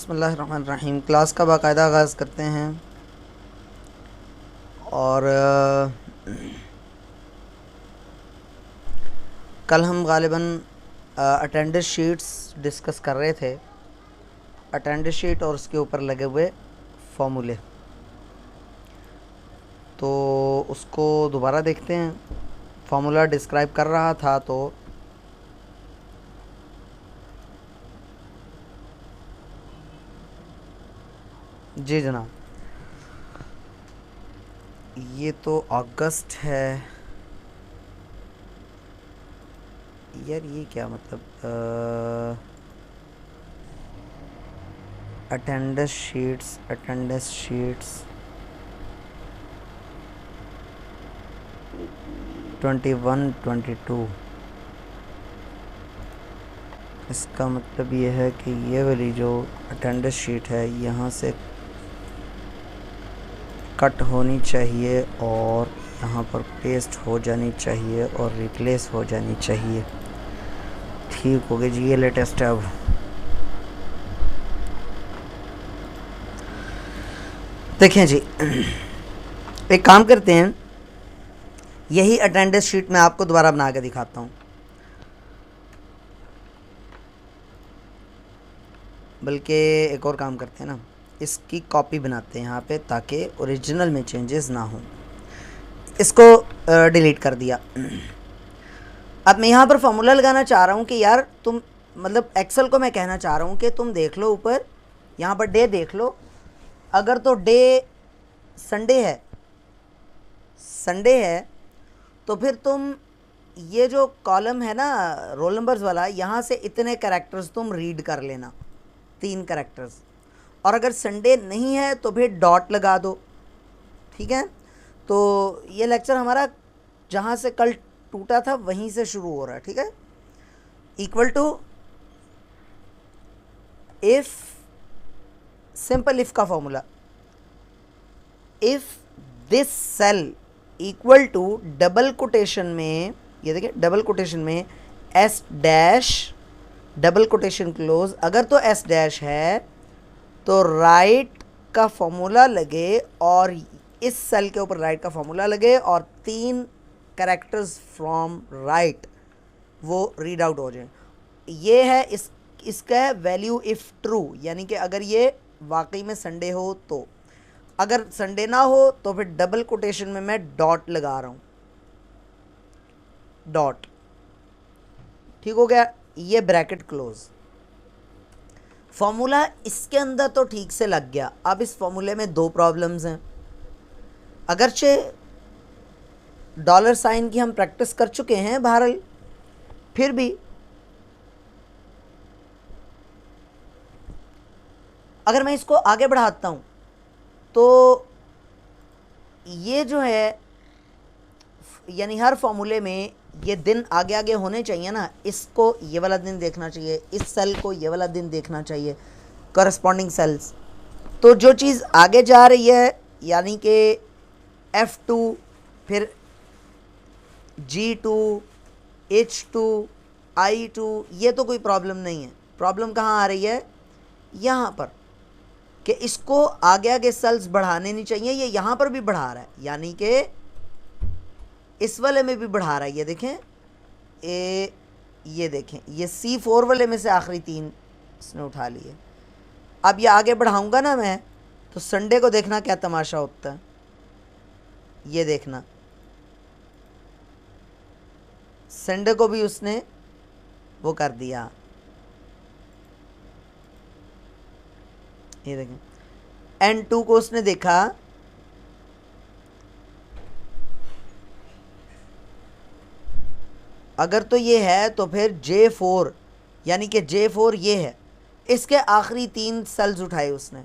बिस्मिल्लाहिर्रहमानिर्रहीम। क्लास का बाकायदा आगाज़ करते हैं और कल हम गालिबन अटेंडेंस शीट्स डिस्कस कर रहे थे। अटेंडेंस शीट और उसके ऊपर लगे हुए फॉर्मूले, तो उसको दोबारा देखते हैं। फार्मूला डिस्क्राइब कर रहा था तो जी जनाब, ये तो अगस्त है यार, ये क्या मतलब अटेंडेंस शीट्स 21 22, इसका मतलब ये है कि ये वाली जो अटेंडेंस शीट है यहाँ से कट होनी चाहिए और यहाँ पर पेस्ट हो जानी चाहिए और रिप्लेस हो जानी चाहिए। ठीक हो गया जी, ये लेटेस्ट है। अब देखें जी, एक काम करते हैं, यही अटेंडेंस शीट मैं आपको दोबारा बना के दिखाता हूँ, बल्कि एक और काम करते हैं ना, इसकी कॉपी बनाते हैं यहाँ पे ताकि ओरिजिनल में चेंजेस ना हो। इसको डिलीट कर दिया। अब मैं यहाँ पर फॉर्मूला लगाना चाह रहा हूँ कि यार तुम, मतलब एक्सेल को मैं कहना चाह रहा हूँ कि तुम देख लो ऊपर, यहाँ पर डे देख लो। अगर तो डे संडे है तो फिर तुम ये जो कॉलम है ना रोल नंबर्स वाला, यहाँ से इतने कैरेक्टर्स तुम रीड कर लेना, 3 कैरेक्टर्स। और अगर संडे नहीं है तो फिर डॉट लगा दो। ठीक है, तो ये लेक्चर हमारा जहाँ से कल टूटा था वहीं से शुरू हो रहा है। ठीक है, equal to if, simple if का formula, if this cell equal to double quotation में, ये देखिए डबल कोटेशन में s dash double quotation close, अगर तो एस डैश है तो राइट का फॉर्मूला लगे और इस सेल के ऊपर राइट का फॉर्मूला लगे और 3 कैरेक्टर्स फ्रॉम राइट वो रीड आउट हो जाए। ये है इसका है वैल्यू इफ़ ट्रू, यानी कि अगर ये वाकई में संडे हो तो। अगर संडे ना हो तो फिर डबल कोटेशन में मैं डॉट लगा रहा हूँ, डॉट। ठीक हो गया, ये ब्रैकेट क्लोज। फॉर्मूला इसके अंदर तो ठीक से लग गया। अब इस फॉर्मूले में 2 प्रॉब्लम्स हैं। अगरचे डॉलर साइन की हम प्रैक्टिस कर चुके हैं बहरहाल, फिर भी अगर मैं इसको आगे बढ़ाता हूँ तो ये जो है, यानी हर फॉर्मूले में ये दिन आगे आगे होने चाहिए ना। इसको ये वाला दिन देखना चाहिए, इस सेल को ये वाला दिन देखना चाहिए, करस्पॉन्डिंग सेल्स। तो जो चीज़ आगे जा रही है, यानी कि F2, फिर G2, H2, I2, ये तो कोई प्रॉब्लम नहीं है। प्रॉब्लम कहाँ आ रही है? यहाँ पर, कि इसको आगे आगे सेल्स बढ़ाने नहीं चाहिए। ये यहाँ पर भी बढ़ा रहा है, यानी कि इस वाले में भी बढ़ा रहा है। ये देखें, ये देखें, ये C4 वाले में से आखिरी 3 इसने उठा लिए। अब ये आगे बढ़ाऊंगा ना मैं, तो संडे को देखना क्या तमाशा होता है। ये देखना, संडे को भी उसने वो कर दिया। ये देखें, N2 को उसने देखा, अगर तो ये है तो फिर J4, यानी कि J4 ये है, इसके आखिरी 3 सेल्स उठाए उसने,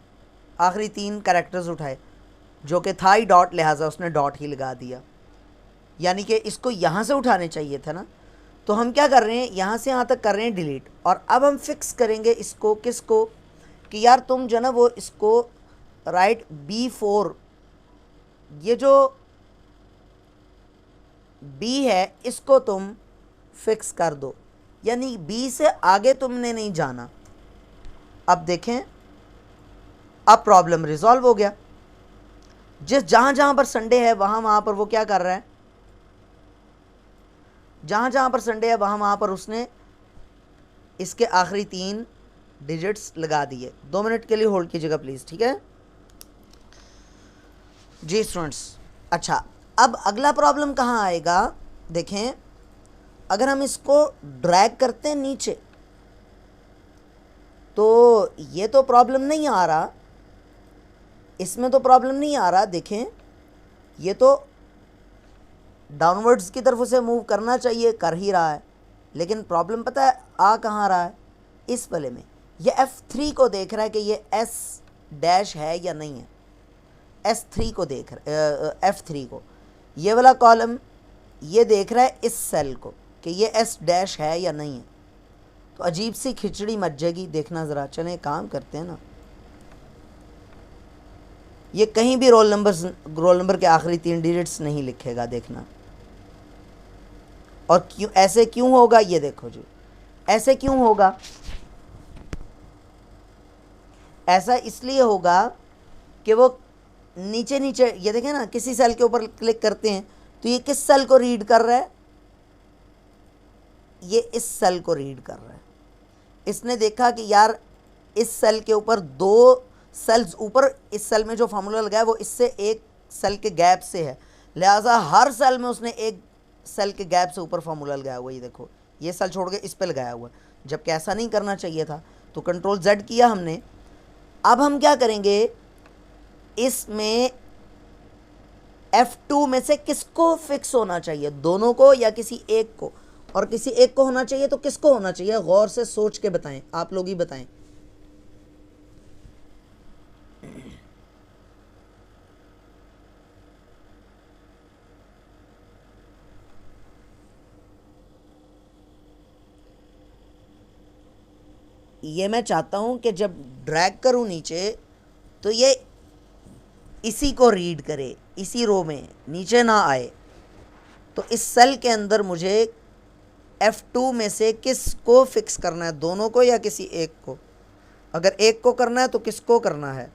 आखिरी 3 कैरेक्टर्स उठाए, जो कि था ही डॉट, लिहाजा उसने डॉट ही लगा दिया। यानी कि इसको यहाँ से उठाने चाहिए था ना। तो हम क्या कर रहे हैं, यहाँ से यहाँ तक कर रहे हैं डिलीट। और अब हम फिक्स करेंगे इसको, किसको, कि यार तुम जो ना वो इसको राइट B4, ये जो B है इसको तुम फिक्स कर दो, यानी B से आगे तुमने नहीं जाना। अब देखें, अब प्रॉब्लम रिजॉल्व हो गया। जहां जहां पर संडे है वहां पर वो क्या कर रहा है, जहां जहां पर संडे है वहां पर उसने इसके आखिरी 3 डिजिट्स लगा दिए। 2 मिनट के लिए होल्ड कीजिएगा प्लीज, ठीक है जी स्टूडेंट्स। अच्छा, अब अगला प्रॉब्लम कहाँ आएगा, देखें अगर हम इसको ड्रैग करते हैं नीचे तो ये तो प्रॉब्लम नहीं आ रहा, इसमें तो प्रॉब्लम नहीं आ रहा। देखें ये तो डाउनवर्ड्स की तरफ उसे मूव करना चाहिए, कर ही रहा है, लेकिन प्रॉब्लम पता है आ कहाँ रहा है, इस वाले में। ये F3 को देख रहा है कि ये S डैश है या नहीं है, S3 को देख रहा F3 को, ये वाला कॉलम ये देख रहा है इस सेल को कि ये S डैश है या नहीं है। तो अजीब सी खिचड़ी मच जाएगी, देखना ज़रा। चलें काम करते हैं ना, ये कहीं भी रोल नंबर के आखिरी 3 डिजिट्स नहीं लिखेगा, देखना। और क्यों ऐसे क्यों होगा, ये देखो जी, ऐसे क्यों होगा, ऐसा इसलिए होगा कि वो नीचे नीचे, ये देखें ना, किसी सेल के ऊपर क्लिक करते हैं तो ये किस सेल को रीड कर रहा है, ये इस सेल को रीड कर रहा है। इसने देखा कि यार इस सेल के ऊपर 2 सेल्स ऊपर, इस सेल में जो फार्मूला लगाया वो इससे एक सेल के गैप से है, लिहाजा हर सेल में उसने एक सेल के गैप से ऊपर फार्मूला लगाया हुआ है। ये देखो, ये सेल छोड़ के इस पे लगाया हुआ है, जबकि ऐसा नहीं करना चाहिए था। तो कंट्रोल Z किया हमने। अब हम क्या करेंगे, इसमें F2 में से किसको फिक्स होना चाहिए, दोनों को या किसी एक को, और किसी एक को होना चाहिए तो किसको होना चाहिए, गौर से सोच के बताएं, आप लोग ही बताएं। ये मैं चाहता हूं कि जब ड्रैग करूं नीचे तो ये इसी को रीड करे, इसी रो में, नीचे ना आए। तो इस सेल के अंदर मुझे F2 में से किस को फिक्स करना है, दोनों को या किसी एक को। अगर एक को करना है तो किसको करना है,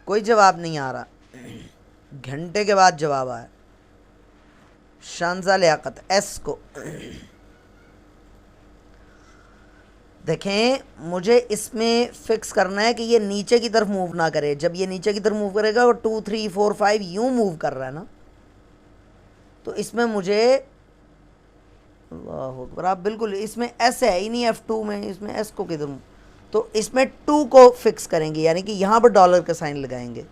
कोई जवाब नहीं आ रहा, घंटे के बाद जवाब आया। शानजा लियाकत S को देखें, मुझे इसमें फिक्स करना है कि ये नीचे की तरफ मूव ना करे। जब ये नीचे की तरफ मूव करेगा, वो 2 3 4 5 यूं मूव कर रहा है ना, तो इसमें मुझे, अल्लाह अकबर, आप बिल्कुल, इसमें S है ही नहीं F2 में, इसमें S को किधर, तो इसमें 2 को फिक्स करेंगे, यानी कि यहां पर डॉलर का साइन लगाएंगे।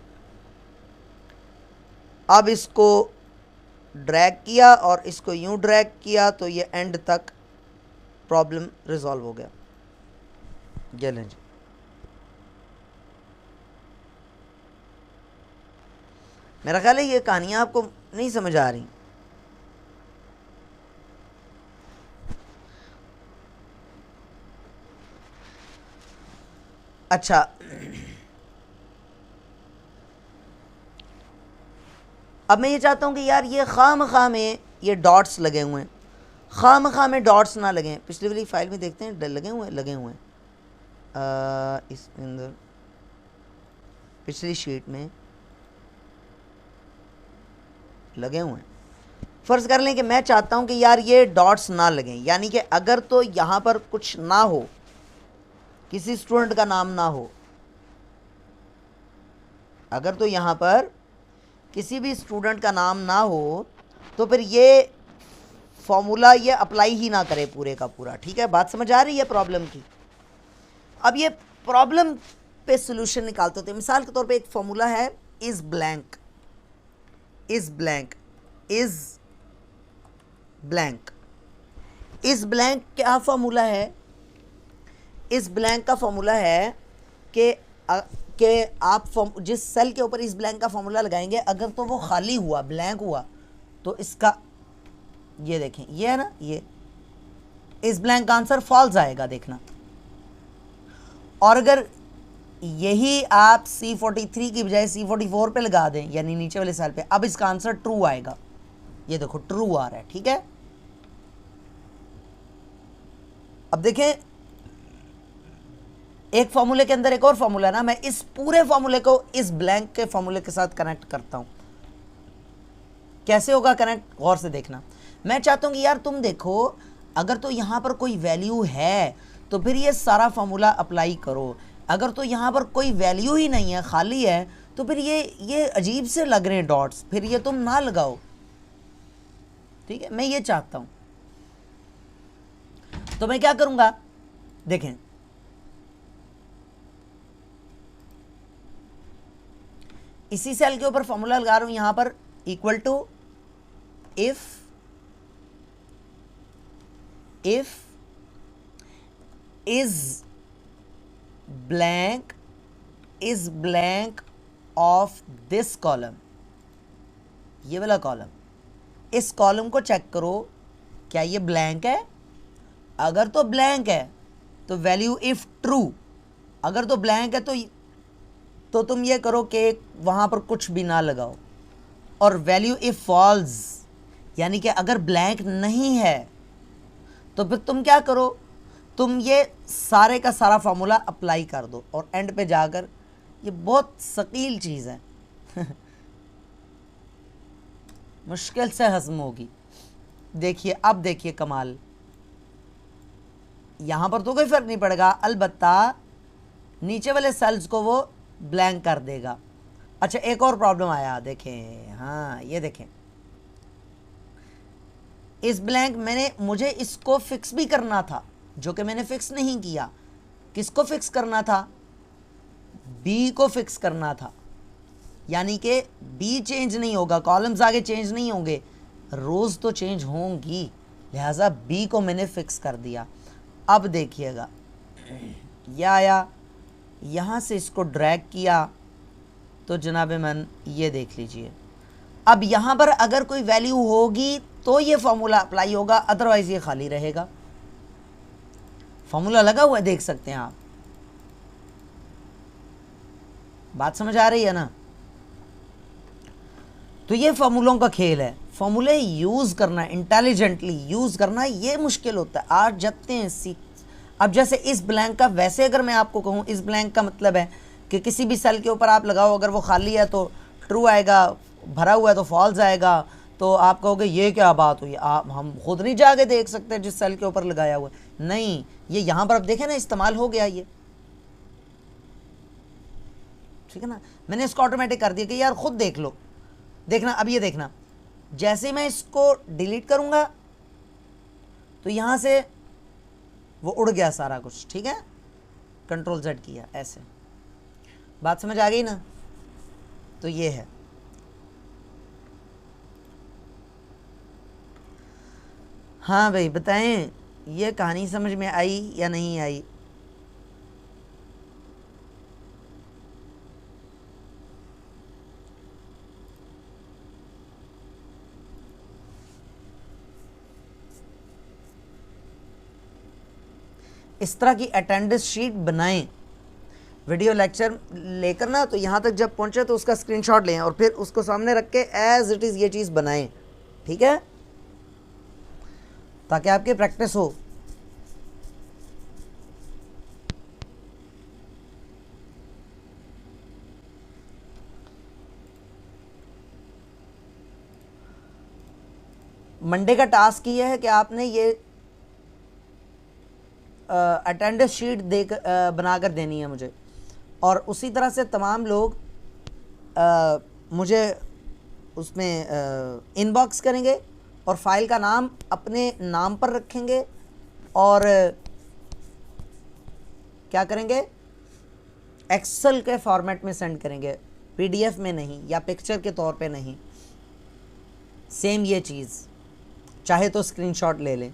अब इसको ड्रैग किया और इसको यूं ड्रैग किया तो ये एंड तक प्रॉब्लम रिजॉल्व हो गया। ये लें जी, मेरा ख्याल है ये कहानियां आपको नहीं समझ आ रही। अच्छा, अब मैं ये चाहता हूं कि यार ये खामखा में ये डॉट्स लगे हुए हैं, खामखा में डॉट्स ना लगें। पिछली वाली फाइल में देखते हैं, लगे हुए हैं इस अंदर, पिछली शीट में लगे हुए हैं। फ़र्ज़ कर लें कि मैं चाहता हूं कि यार ये डॉट्स ना लगें, यानी कि अगर तो यहाँ पर कुछ ना हो, किसी स्टूडेंट का नाम ना हो, अगर तो यहाँ पर किसी भी स्टूडेंट का नाम ना हो, तो फिर ये फॉर्मूला ये अप्लाई ही ना करे पूरे का पूरा। ठीक है, बात समझ आ रही है प्रॉब्लम की। अब ये प्रॉब्लम पे सोल्यूशन निकालते होते हैं। मिसाल के तौर पे एक फॉर्मूला है, is blank, is blank, is blank. Is blank क्या फॉर्मूला है, इस ब्लैंक का फॉर्मूला है कि आप जिस सेल के ऊपर इस ब्लैंक का फॉर्मूला लगाएंगे, अगर तो वो खाली हुआ, ब्लैंक हुआ, तो इसका ये देखें, ये है ना, ये इस ब्लैंक का आंसर फॉल्स आएगा, देखना। और अगर यही आप C43 की बजाय C44 पे लगा दें, यानी नीचे वाले सेल पे। अब इसका आंसर ट्रू आएगा। ये देखो ट्रू आ रहा है, ठीक है। अब देखें, एक फॉर्मूले के अंदर एक और फॉर्मूला है ना, मैं इस पूरे फॉर्मूले को इस ब्लैंक के फॉर्मूले के साथ कनेक्ट करता हूं। कैसे होगा कनेक्ट, गौर से देखना। मैं चाहता हूं कि यार तुम देखो, अगर तो यहां पर कोई वैल्यू है तो फिर ये सारा फॉर्मूला अप्लाई करो, अगर तो यहां पर कोई वैल्यू ही नहीं है, खाली है, तो फिर ये अजीब से लग रहे हैं डॉट्स, फिर ये तुम ना लगाओ, ठीक है। मैं ये चाहता हूं, तो मैं क्या करूंगा, देखें, इसी सेल के ऊपर फॉर्मूला लगा रहा हूं, यहां पर equal to if is blank of this column, ये वाला कॉलम, इस कॉलम को चेक करो, क्या ये ब्लैंक है। अगर तो ब्लैंक है तो वैल्यू इफ ट्रू, अगर तो ब्लैंक है तो तुम ये करो कि वहां पर कुछ भी ना लगाओ। और वैल्यू इफ फॉल्स, यानी कि अगर ब्लैंक नहीं है तो फिर तुम क्या करो, तुम ये सारे का सारा फार्मूला अप्लाई कर दो और एंड पे जाकर, ये बहुत सकील चीज़ है मुश्किल से हज़म होगी। देखिए, अब देखिए कमाल, यहां पर तो कोई फर्क नहीं पड़ेगा, अलबत्ता नीचे वाले सेल्स को वो ब्लैंक कर देगा। अच्छा, एक और प्रॉब्लम आया, देखें, हाँ ये देखें, इस ब्लैंक मुझे इसको फिक्स भी करना था, जो कि मैंने फिक्स नहीं किया। किसको फिक्स करना था, बी को फिक्स करना था, यानी कि बी चेंज नहीं होगा, कॉलम्स आगे चेंज नहीं होंगे, रोज तो चेंज होंगी, लिहाजा बी को मैंने फिक्स कर दिया। अब देखिएगा, यह आया, यहाँ से इसको ड्रैग किया तो जनाब मन ये देख लीजिए, अब यहाँ पर अगर कोई वैल्यू होगी तो ये फॉर्मूला अप्लाई होगा, अदरवाइज ये खाली रहेगा। फॉर्मूला लगा हुआ है, देख सकते हैं आप, बात समझ आ रही है ना। तो ये फॉर्मूलों का खेल है, फॉर्मूले यूज करना, इंटेलिजेंटली यूज करना, ये मुश्किल होता है। आज जबते हैं सीख, अब जैसे इस ब्लैंक का, वैसे अगर मैं आपको कहूँ, इस ब्लैंक का मतलब है कि किसी भी सेल के ऊपर आप लगाओ, अगर वो खाली है तो ट्रू आएगा, भरा हुआ है तो फॉल्स आएगा। तो आप कहोगे ये क्या बात हुई, आप हम खुद नहीं जाके देख सकते जिस सेल के ऊपर लगाया हुआ है। नहीं, ये यहाँ पर अब देखें ना, इस्तेमाल हो गया ये, ठीक है ना। मैंने इसको ऑटोमेटिक कर दिया कि यार खुद देख लो। देखना, अब ये देखना, जैसे मैं इसको डिलीट करूँगा तो यहाँ से वो उड़ गया सारा कुछ, ठीक है। कंट्रोल Z किया, ऐसे, बात समझ आ गई ना। तो ये है, हाँ भाई बताएं, ये कहानी समझ में आई या नहीं आई। इस तरह की अटेंडेंस शीट बनाएं वीडियो लेक्चर लेकर ना, तो यहाँ तक जब पहुँचे तो उसका स्क्रीनशॉट लें और फिर उसको सामने रख के एज इट इज़ ये चीज़ बनाएं, ठीक है, ताकि आपकी प्रैक्टिस हो। मंडे का टास्क ये है कि आपने ये अटेंडेंस शीट बनाकर देनी है मुझे, और उसी तरह से तमाम लोग मुझे उसमें इनबॉक्स करेंगे और फाइल का नाम अपने नाम पर रखेंगे और क्या करेंगे, एक्सेल के फॉर्मेट में सेंड करेंगे, पीडीएफ में नहीं या पिक्चर के तौर पे नहीं। सेम ये चीज़, चाहे तो स्क्रीनशॉट ले लें।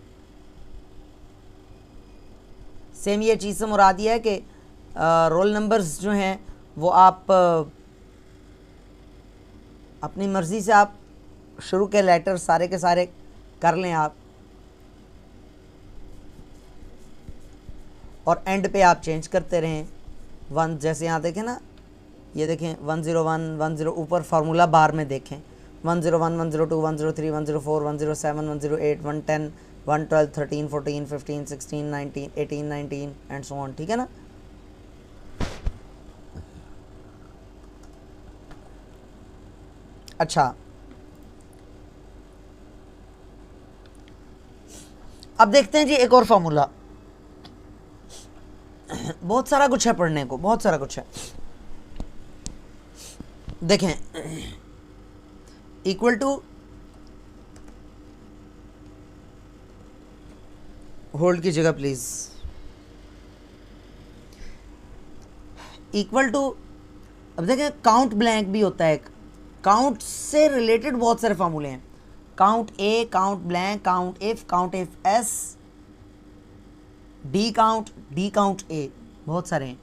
सेम ये चीज़ से मुराद ये है कि रोल नंबर्स जो हैं वो आप अपनी मर्ज़ी से आप शुरू के लेटर सारे के सारे कर लें आप, और एंड पे आप चेंज करते रहें। 1 जैसे यहाँ देखें ना, ये देखें 101 10 ऊपर फार्मूला बार में देखें 101 102 103 104 107 108 110 112 13 14 15 16 19 18 19 एंड सो ऑन, ठीक है ना। अच्छा, अब देखते हैं जी एक और फार्मूला। बहुत सारा कुछ है पढ़ने को, बहुत सारा कुछ है। देखें, इक्वल टू, होल्ड कीजिएगा प्लीज, इक्वल टू, अब देखें काउंट ब्लैंक भी होता है, काउंट से रिलेटेड बहुत सारे फार्मूले हैं, count a, count blank, count if s, d count a, बहुत सारे हैं।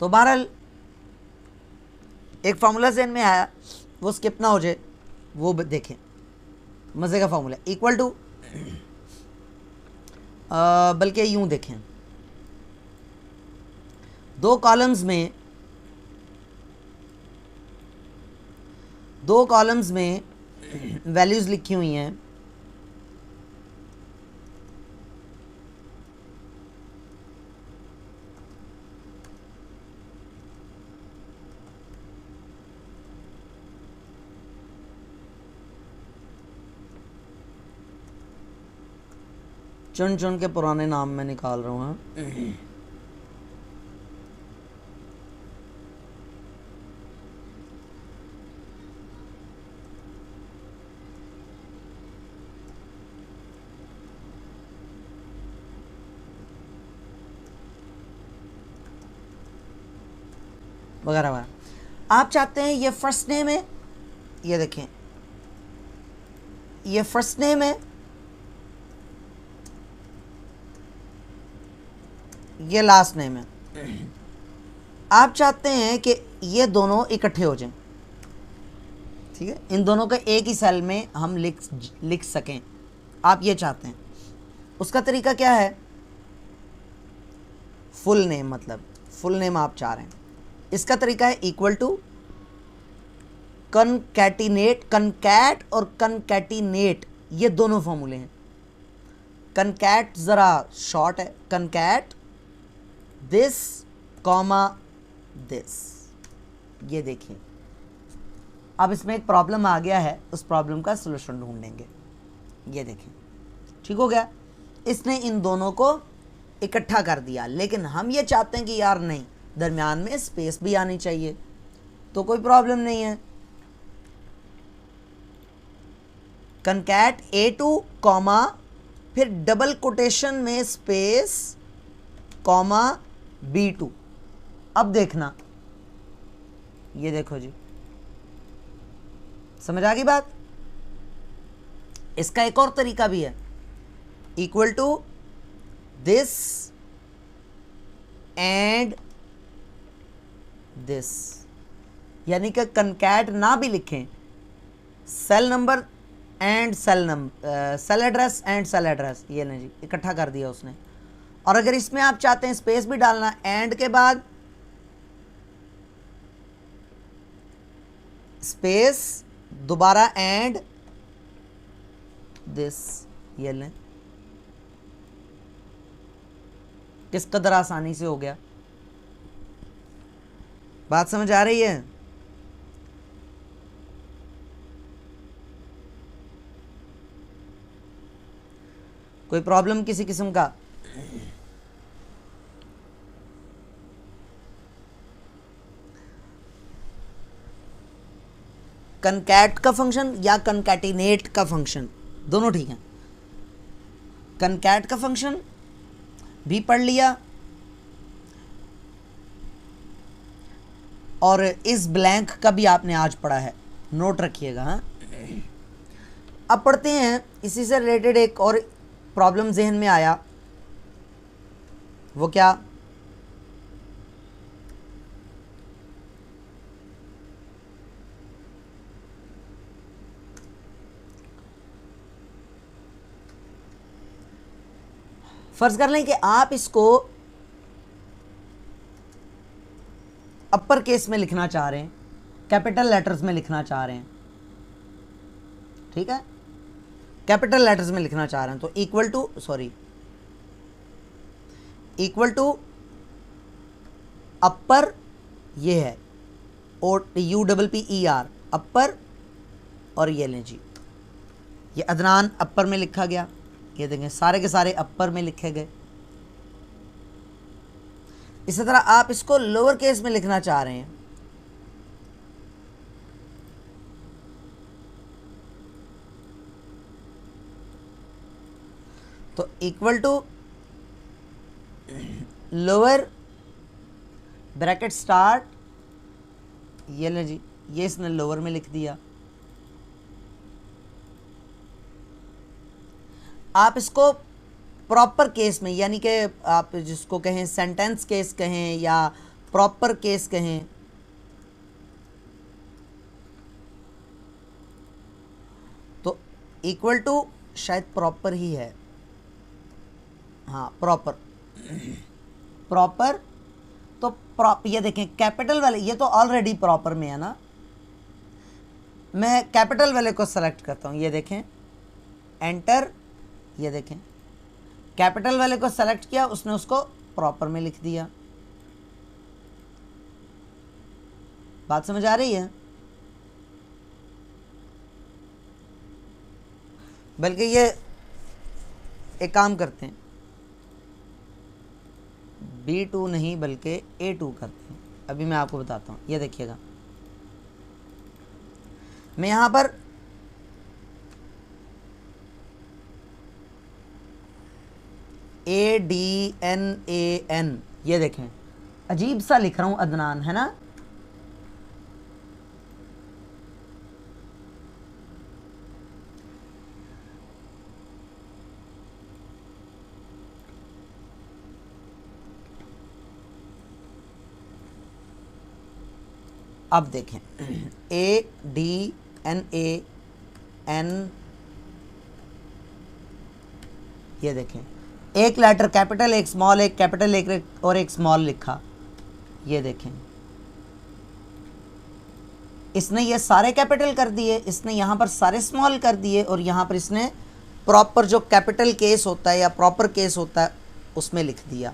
तो बहरहाल एक फार्मूला ज़हन में आया, वो स्किप ना हो जाए, वो देखें, मज़े का फार्मूला, इक्वल टू, बल्कि यूं देखें, दो कॉलम्स में वैल्यूज़ लिखी हुई हैं, चुन चुन के पुराने नाम में निकाल रहा हूँ। वगैरह वगैरह। आप चाहते हैं ये फर्स्ट नेम है, ये देखें ये फर्स्ट नेम है, ये लास्ट नेम है। आप चाहते हैं कि ये दोनों इकट्ठे हो जाएं, ठीक है, इन दोनों का एक ही सेल में हम लिख सकें, आप ये चाहते हैं। उसका तरीका क्या है, फुल नेम, मतलब फुल नेम आप चाह रहे हैं। इसका तरीका है इक्वल टू कनकैटिनेट, कनकैट और कनकैटिनेट, ये दोनों फॉर्मूले हैं। कनकैट ज़रा शॉर्ट है, कनकैट दिस कॉमा दिस, ये देखिए। अब इसमें एक प्रॉब्लम आ गया है, उस प्रॉब्लम का सलूशन ढूंढेंगे। ये देखें, ठीक हो गया, इसने इन दोनों को इकट्ठा कर दिया, लेकिन हम ये चाहते हैं कि यार नहीं, दरमियान में स्पेस भी आनी चाहिए, तो कोई प्रॉब्लम नहीं है। कनकैट A2 कॉमा, फिर डबल कोटेशन में स्पेस कॉमा B2। अब देखना, ये देखो जी, समझ आ गई बात। इसका एक और तरीका भी है, equal to this and this, यानी कि कनकैट ना भी लिखें, cell number and cell number, cell address and cell address, ये नहीं जी, इकट्ठा कर दिया उसने। और अगर इसमें आप चाहते हैं स्पेस भी डालना एंड के बाद, स्पेस दोबारा एंड दिस, ये लें, किस कदर आसानी से हो गया। बात समझ आ रही है। कोई प्रॉब्लम किसी किस्म का? कनकैट का फंक्शन या कनकैटिनेट का फंक्शन, दोनों ठीक हैं। कनकैट का फंक्शन भी पढ़ लिया, और इस ब्लैंक का भी आपने आज पढ़ा है, नोट रखिएगा। हाँ, अब पढ़ते हैं, इसी से रिलेटेड एक और प्रॉब्लम जहन में आया, वो क्या, फर्ज कर लें कि आप इसको अपर केस में लिखना चाह रहे हैं, कैपिटल लेटर्स में लिखना चाह रहे हैं, ठीक है, कैपिटल लेटर्स में लिखना चाह रहे हैं, तो इक्वल टू अपर, ये है और UPPER अपर, और ये लें जी, ये अदनान अपर में लिखा गया, ये देखें सारे के सारे अपर में लिखे गए। इसी तरह आप इसको लोअर केस में लिखना चाह रहे हैं, तो equal to lower bracket start, ये ले जी, ये इसने लोअर में लिख दिया। आप इसको प्रॉपर केस में, यानी कि आप जिसको कहें सेंटेंस केस कहें या प्रॉपर केस कहें, तो इक्वल टू शायद प्रॉपर ही है, हाँ प्रॉपर तो ये देखें कैपिटल वाले, ये तो ऑलरेडी प्रॉपर में है ना, मैं कैपिटल वाले को सेलेक्ट करता हूँ, ये देखें एंटर, ये देखें कैपिटल वाले को सेलेक्ट किया, उसने उसको प्रॉपर में लिख दिया। बात समझ आ रही है? बल्कि ये एक काम करते हैं, B2 नहीं बल्कि A2 करते हैं। अभी मैं आपको बताता हूँ, ये देखिएगा, मैं यहाँ पर ADNAN, ये देखें अजीब सा लिख रहा हूँ अदनान, है ना, अब देखें ADNAN, ये देखें एक लेटर कैपिटल, एक स्मॉल, एक कैपिटल, एक और एक स्मॉल लिखा, ये देखें इसने ये सारे कैपिटल कर दिए, इसने यहाँ पर सारे स्मॉल कर दिए, और यहाँ पर इसने प्रॉपर जो कैपिटल केस होता है या प्रॉपर केस होता है उसमें लिख दिया।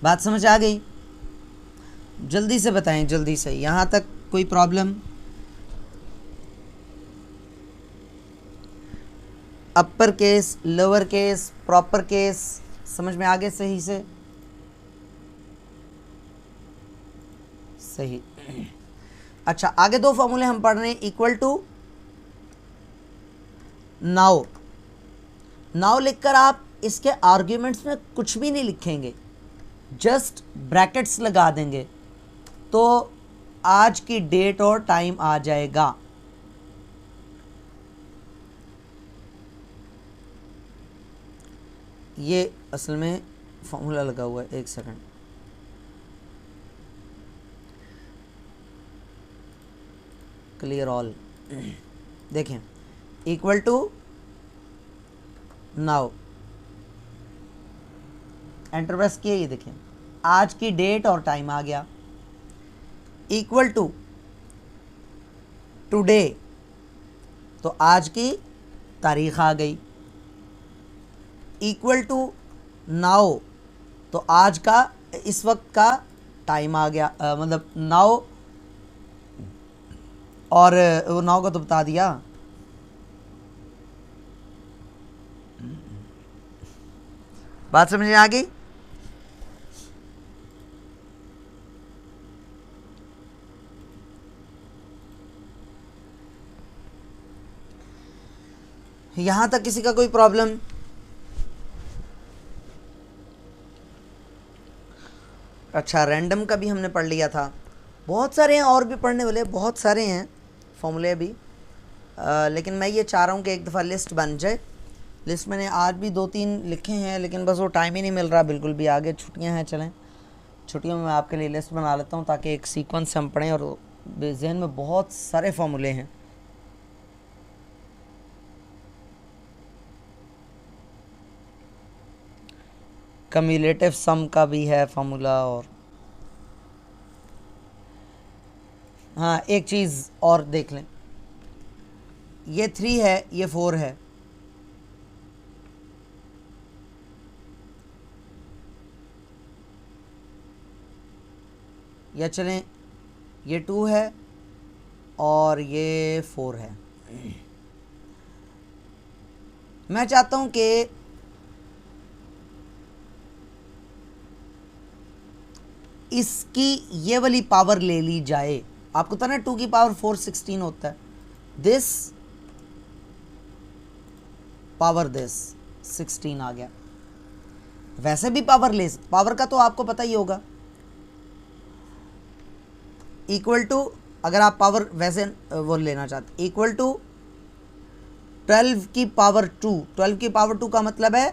बात समझ आ गई? जल्दी से बताएं, जल्दी से, यहाँ तक कोई problem? Upper case, lower case, proper case समझ में आ गए सही से? सही। अच्छा, आगे दो फॉर्मूले हम पढ़ रहे हैं, इक्वल टू नाउ। नाउ लिखकर आप इसके आर्ग्यूमेंट्स में कुछ भी नहीं लिखेंगे, जस्ट ब्रैकेट्स लगा देंगे, तो आज की डेट और टाइम आ जाएगा। ये असल में फॉर्मूला लगा हुआ है, एक सेकंड, क्लियर ऑल, देखें equal to now, enter press किए, ये देखें आज की डेट और टाइम आ गया। इक्वल टू टुडे, तो आज की तारीख आ गई। इक्वल टू नाउ, तो आज का, इस वक्त का टाइम आ गया, मतलब नाउ, और वो नाउ का तो बता दिया। बात समझ में आ गई? यहां तक किसी का कोई प्रॉब्लम? अच्छा, रैंडम का भी हमने पढ़ लिया था। बहुत सारे हैं और भी पढ़ने वाले, बहुत सारे हैं फॉर्मूले भी, लेकिन मैं ये चाह रहा हूँ कि एक दफ़ा लिस्ट बन जाए। लिस्ट मैंने आज भी 2-3 लिखे हैं, लेकिन बस वो टाइम ही नहीं मिल रहा बिल्कुल भी। आगे छुट्टियाँ हैं, चलें छुट्टियों में मैं आपके लिए लिस्ट बना लेता हूँ, ताकि एक सीक्वेंस हम पढ़ें, और जहन में बहुत सारे फॉर्मूले हैं। कम्युलेटिव सम का भी है फार्मूला, और हाँ एक चीज़ और देख लें, ये 3 है, ये 4 है, या चलें ये 2 है और ये 4 है। मैं चाहता हूं कि इसकी ये वाली पावर ले ली जाए। आपको पता ना 2 की पावर 4 16 होता है, दिस पावर दिस 16 आ गया। वैसे भी पावर का तो आपको पता ही होगा, इक्वल टू, अगर आप पावर वैसे वो लेना चाहते, इक्वल टू 12 की पावर 2। 12 की पावर 2 का मतलब है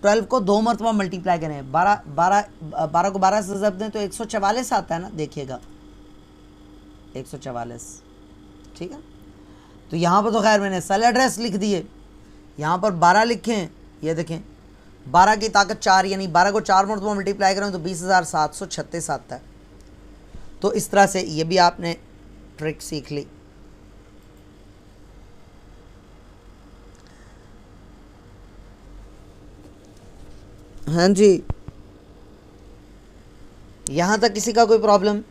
12 को 2 मरतबा मल्टीप्लाई करें, 12 को 12 से ज़ब दें तो 144 आता है ना, देखिएगा 144, ठीक है। तो यहाँ पर तो खैर मैंने सेल एड्रेस लिख दिए, यहाँ पर 12 लिखें, ये देखें 12 की ताकत 4, यानी 12 को 4 मरतबा मल्टीप्लाई करें तो 20,736 आता है। तो इस तरह से ये भी आपने ट्रिक सीख ली। हाँ जी, यहाँ तक किसी का कोई प्रॉब्लम?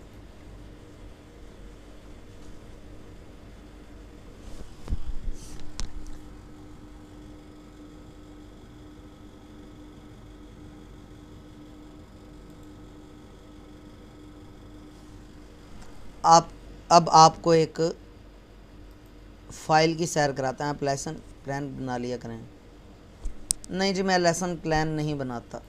अब आपको एक फ़ाइल की सैर कराते हैं। आप लेसन प्लान बना लिया करें। नहीं जी, मैं लेसन प्लान नहीं बनाता।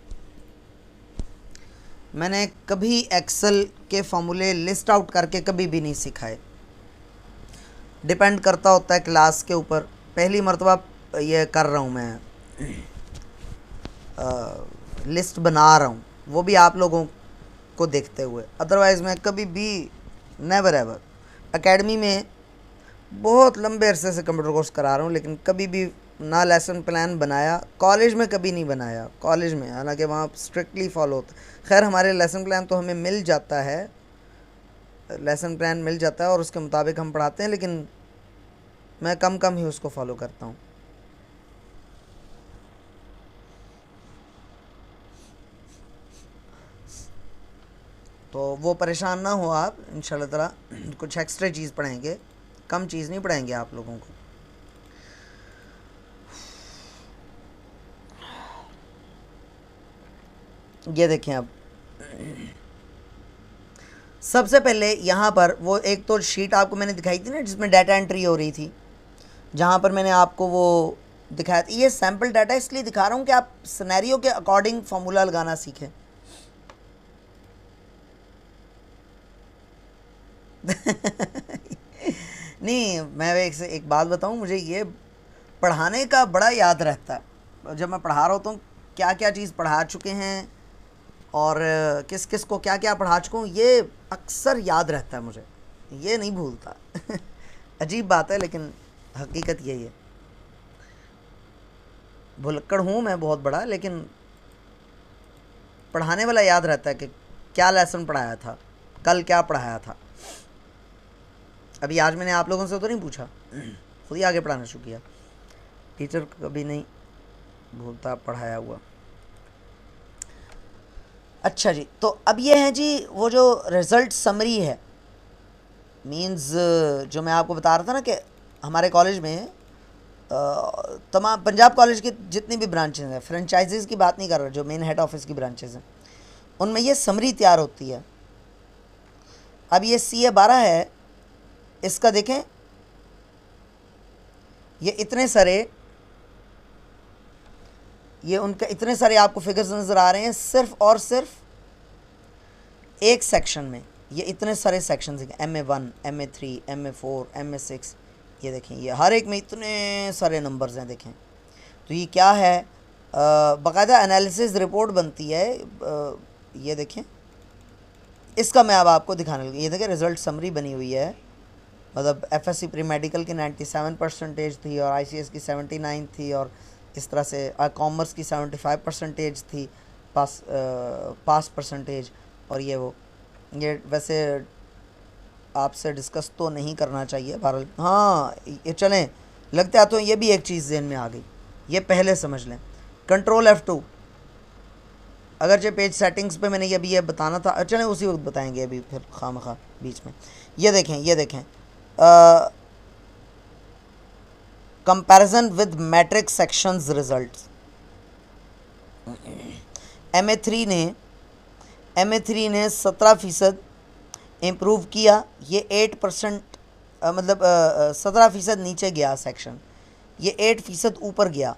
मैंने कभी एक्सेल के फॉर्मूले लिस्ट आउट करके कभी भी नहीं सिखाए। डिपेंड करता होता है क्लास के ऊपर। पहली मर्तबा ये कर रहा हूँ मैं, लिस्ट बना रहा हूँ, वो भी आप लोगों को देखते हुए। अदरवाइज़ मैं कभी भी नेवर एवर। एकेडमी में बहुत लंबे अरसे से कंप्यूटर कोर्स करा रहा हूँ, लेकिन कभी भी ना लेसन प्लान बनाया। कॉलेज में कभी नहीं बनाया, कॉलेज में हालांकि वहाँ स्ट्रिक्टली फॉलो होता। खैर हमारे लेसन प्लान तो हमें मिल जाता है, लेसन प्लान मिल जाता है और उसके मुताबिक हम पढ़ाते हैं, लेकिन मैं कम ही उसको फॉलो करता हूँ। तो वो परेशान ना हो आप, इंशाल्लाह ताला कुछ एक्स्ट्रा चीज़ पढ़ाएंगे, कम चीज़ नहीं पढ़ाएंगे आप लोगों को। ये देखें, अब सबसे पहले यहाँ पर वो एक तो शीट आपको मैंने दिखाई थी ना जिसमें डाटा एंट्री हो रही थी, जहाँ पर मैंने आपको वो दिखाया था। ये सैम्पल डाटा इसलिए दिखा रहा हूँ कि आप सिनेरियो के अकॉर्डिंग फार्मूला लगाना सीखें। नहीं, मैं एक बात बताऊँ, मुझे ये पढ़ाने का बड़ा याद रहता है। जब मैं पढ़ा रहा होता हूँ क्या क्या चीज़ पढ़ा चुके हैं और किस किस को क्या क्या पढ़ा चुका हूँ, ये अक्सर याद रहता है मुझे, ये नहीं भूलता। अजीब बात है, लेकिन हकीकत यही है। भुलक्कड़ हूँ मैं बहुत बड़ा, लेकिन पढ़ाने वाला याद रहता है कि क्या लेसन पढ़ाया था, कल क्या पढ़ाया था। अभी आज मैंने आप लोगों से तो नहीं पूछा, खुद ही आगे पढ़ाना शुरू किया। टीचर कभी नहीं भूलता पढ़ाया हुआ। अच्छा जी, तो अब ये है जी वो जो रिज़ल्ट समरी है, मींस जो मैं आपको बता रहा था ना कि हमारे कॉलेज में तमाम पंजाब कॉलेज के जितनी भी ब्रांचेस हैं, फ्रेंचाइजीज़ की बात नहीं कर रहा, जो मेन हेड ऑफिस की ब्रांचेस हैं उनमें ये समरी तैयार होती है। अब ये CA12 है, इसका देखें, ये इतने सारे, ये उनका इतने सारे आपको फिगर्स नज़र आ रहे हैं सिर्फ और सिर्फ एक सेक्शन में। ये इतने सारे सेक्शन हैं, MA1, MA3, MA4, MA6, ये देखें, ये हर एक में इतने सारे नंबर्स हैं। देखें तो ये क्या है, बाकायदा एनालिसिस रिपोर्ट बनती है। ये देखें, इसका मैं अब आपको दिखाने लगा। ये देखें रिज़ल्ट समरी बनी हुई है, मतलब FSC प्री मेडिकल की 97% थी और ICS की 79 थी, और इस तरह से कॉमर्स की 75% थी पास परसेंटेज। और ये वैसे आपसे डिस्कस तो नहीं करना चाहिए बहरहाल। हाँ ये चलें, लगता है तो ये भी एक चीज़ जहन में आ गई, ये पहले समझ लें। कंट्रोल F2, अगरचे पेज सेटिंग्स पे मैंने ये बताना था, चलें उसी वक्त बताएंगे, अभी फिर खामखा बीच में। ये देखें comparison with matrix sections results. MA3 ने 17% इम्प्रूव किया, ये 8% मतलब 17% नीचे गया सेक्शन, ये 8% ऊपर गया।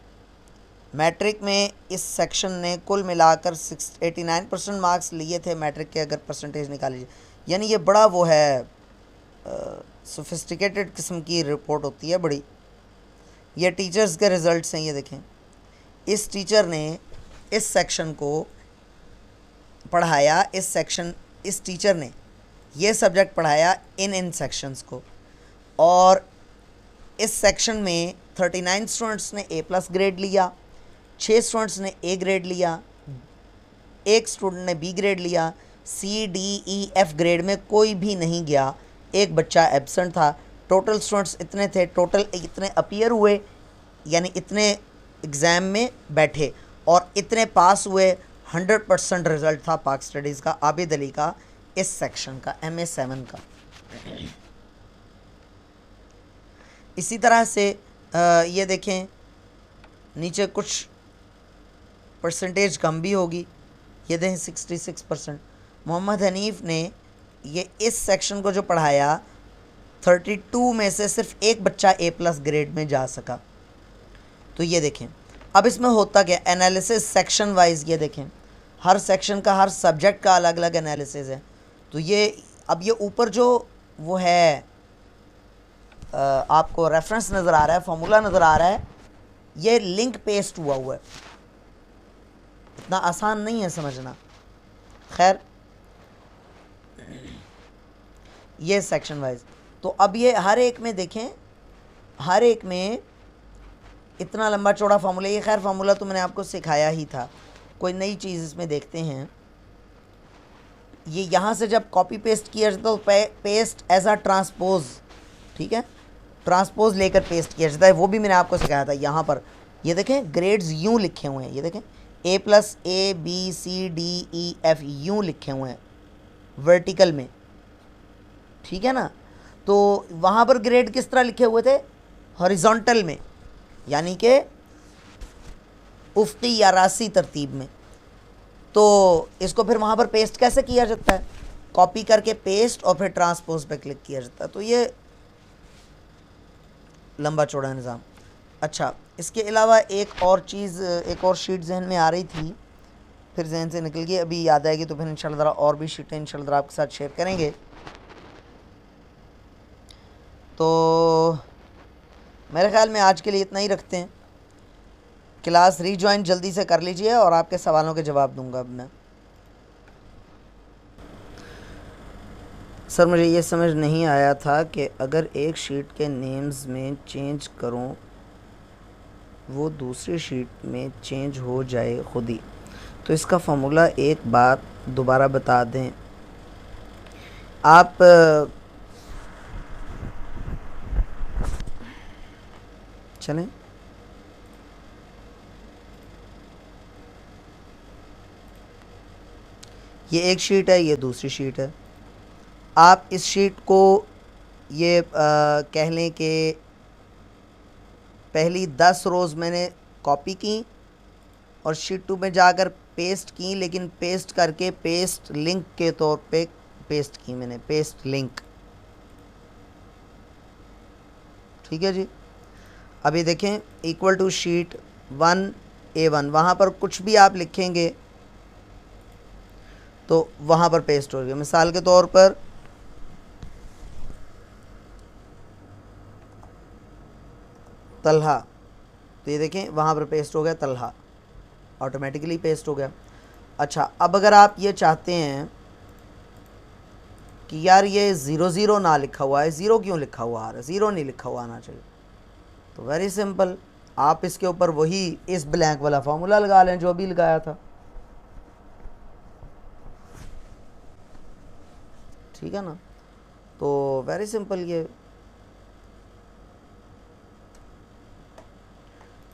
मैट्रिक में इस सेक्शन ने कुल मिलाकर 89% मार्क्स लिए थे मैट्रिक के, अगर परसेंटेज निकाली जाए। यानी ये बड़ा वो है सोफिस्टिकेटेड किस्म की रिपोर्ट होती है बड़ी। ये टीचर्स के रिज़ल्ट्स हैं, ये देखें। इस टीचर ने इस सेक्शन को पढ़ाया, इस टीचर ने ये सब्जेक्ट पढ़ाया इन सेक्शंस को, और इस सेक्शन में 39 स्टूडेंट्स ने A+ ग्रेड लिया, 6 स्टूडेंट्स ने A ग्रेड लिया, 1 स्टूडेंट ने B ग्रेड लिया, C, D, E, F grade में कोई भी नहीं गया, एक बच्चा एब्सेंट था। टोटल स्टूडेंट्स इतने थे, टोटल इतने अपीयर हुए, यानी इतने एग्ज़ाम में बैठे, और इतने पास हुए। 100% रिज़ल्ट था पाक स्टडीज़ का, आबिद अली का, इस सेक्शन का, MA7 का। इसी तरह से ये देखें, नीचे कुछ परसेंटेज कम भी होगी, ये देखें 66%। मोहम्मद हनीफ़ ने ये इस सेक्शन को जो पढ़ाया, 32 में से सिर्फ एक बच्चा A+ ग्रेड में जा सका। तो ये देखें, अब इसमें होता क्या, एनालिसिस सेक्शन वाइज। ये देखें, हर सेक्शन का, हर सब्जेक्ट का अलग अलग एनालिसिस है। तो ये अब ये ऊपर जो वो है आपको रेफरेंस नज़र आ रहा है, फॉर्मूला नज़र आ रहा है, ये लिंक पेस्ट हुआ है, इतना आसान नहीं है समझना। खैर, ये सेक्शन वाइज। तो अब ये हर एक में देखें, हर एक में इतना लंबा चौड़ा फार्मूला, ये खैर फार्मूला तो मैंने आपको सिखाया ही था, कोई नई चीज़ इसमें देखते हैं। ये यहाँ से जब कॉपी पेस्ट किया जाता है तो पेस्ट एज अ ट्रांसपोज, ठीक है, ट्रांसपोज लेकर पेस्ट किया जाता है, वो भी मैंने आपको सिखाया था। यहाँ पर ये देखें, ग्रेड्स यूँ लिखे हुए हैं, ये देखें A+, A, B, C, D, E, F यूँ लिखे हुए हैं वर्टिकल में, ठीक है ना। तो वहाँ पर ग्रेड किस तरह लिखे हुए थे, हॉरिजॉन्टल में, यानी कि उफ्की या रासी तरतीब में। तो इसको फिर वहाँ पर पेस्ट कैसे किया जाता है, कॉपी करके पेस्ट और फिर ट्रांसपोज पे क्लिक किया जाता है। तो ये लंबा चौड़ा निज़ाम। अच्छा, इसके अलावा एक और चीज़, एक और शीट जहन में आ रही थी, फिर जहन से निकल गई, अभी याद आएगी तो फिर इंशाल्लाह ज़रा और भी शीटें इंशाल्लाह ज़रा आपके साथ शेयर करेंगे। तो मेरे ख़्याल में आज के लिए इतना ही रखते हैं। क्लास रीजॉइन जल्दी से कर लीजिए और आपके सवालों के जवाब दूंगा अब मैं। सर मुझे ये समझ नहीं आया था कि अगर एक शीट के नेम्स में चेंज करूं वो दूसरी शीट में चेंज हो जाए खुद ही, तो इसका फार्मूला एक बार दोबारा बता दें आप। चलें, ये एक शीट है, ये दूसरी शीट है। आप इस शीट को ये कह लें कि पहली 10 रोज़ मैंने कॉपी की और शीट 2 में जाकर पेस्ट की, लेकिन पेस्ट करके पेस्ट लिंक के तौर पे पेस्ट की मैंने, पेस्ट लिंक, ठीक है जी। अभी देखें, इक्वल टू शीट 1A1, वहाँ पर कुछ भी आप लिखेंगे तो वहाँ पर पेस्ट हो गया। मिसाल के तौर पर तलहा, तो ये देखें वहाँ पर पेस्ट हो गया तलहा, ऑटोमेटिकली पेस्ट हो गया। अच्छा, अब अगर आप ये चाहते हैं कि यार ये 00 ना लिखा हुआ है, 0 क्यों लिखा हुआ आ रहा है, 0 नहीं लिखा हुआ आना चाहिए, तो वेरी सिंपल, आप इसके ऊपर वही इस ब्लैंक वाला फार्मूला लगा लें जो भी लगाया था, ठीक है ना। तो वेरी सिंपल, ये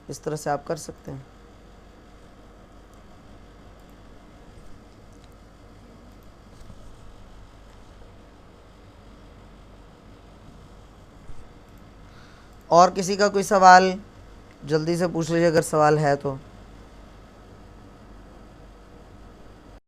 इस तरह से आप कर सकते हैं। और किसी का कोई सवाल जल्दी से पूछ लीजिए अगर सवाल है तो।